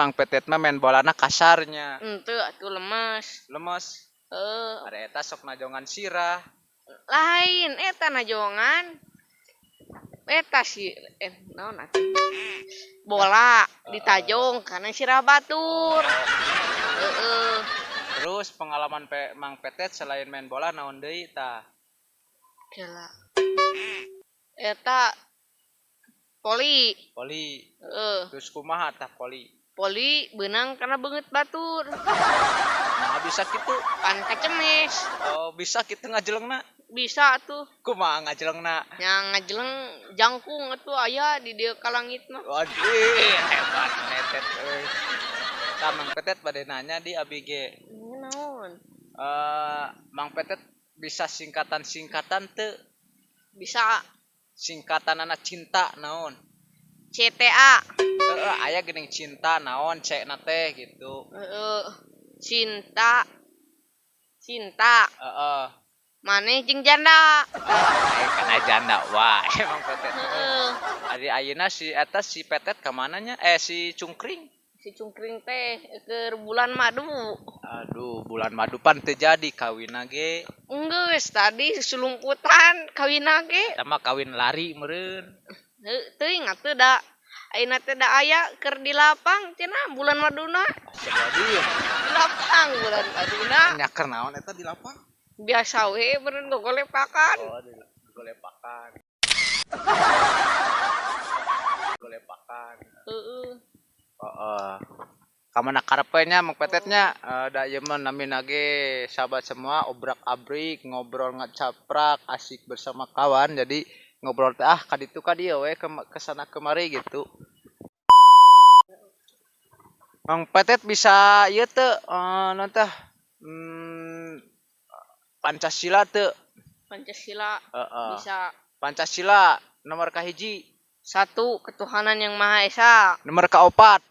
Mang Petet mah main bolana kasarnya. Henteu atuh lemes. Lemes. Heuh. Ada eta sok najongan sirah. Lain eta najongan. Eta sih naon atuh? Bola ditajong karena sirah batur. Heeh. Terus pengalaman Mang Petet selain main bola naon deui tah? Gila. Eta poli. Poli. Heeh. Terus kumaha tah poli? Poli beunang karena beungeut batur. Nah, bisa kitu. Kan kacemes. Oh, bisa kitu ngajelengna. Bisa tuh. Kumaha ngajelengna? Yang ngajeleng jangkung atuh aya di dieu kalangit mah. Waduh, hebat Petet euy. Tah Mang Petet bade nanya di abi ge. Naon? Mang Petet bisa singkatan-singkatan teu? Bisa Singkatan anak cinta naon? CTA. Aya geuning cinta naon cekna teh gitu. Cinta. Cinta. Heeh. Maneh jeung janda. Kana janda wae Mang Petet. Heeh. Ari ayeuna si eta si Petet ka mananya? Si Cungkring. Si Cungkring teh keur bulan madu. Aduh, bulan madu pan teu jadi kawinna ge. Enggeus tadi sulungkutan kawinna ge. Eta mah kawin lari meureun. Teuing atuh da ayeuna teh da aya keur di lapang cenah bulan maduna. Jadi Di lapang bulan maduna. nyaker naon eta di lapang? Biasa we beureun golepakan. Oh, di golepakan. Golepakan. Heeh. Heeh. Kamana karepenya Mang Petetnya da ieu mah namina ge sahabat semua obrak-abrik ngobrol ngacaprak asik bersama kawan jadi ngobrol teh ka ditu ka dieu we ke sana kemari gitu. Mang Petet bisa ieu teu naon teh Pancasila teu? Pancasila Heeh. bisa. Pancasila nomor kahiji. 1. Ketuhanan yang Maha Esa. Nomor kaopat.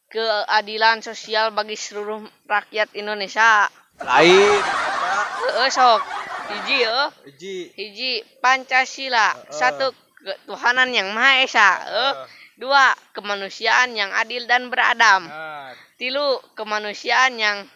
Keadilan sosial bagi seluruh rakyat Indonesia. Lain. Sok. Hiji Hiji Pancasila. 1. Ketuhanan yang Maha Esa. 2. Kemanusiaan yang adil dan beradab. 3. Kemanusiaan yang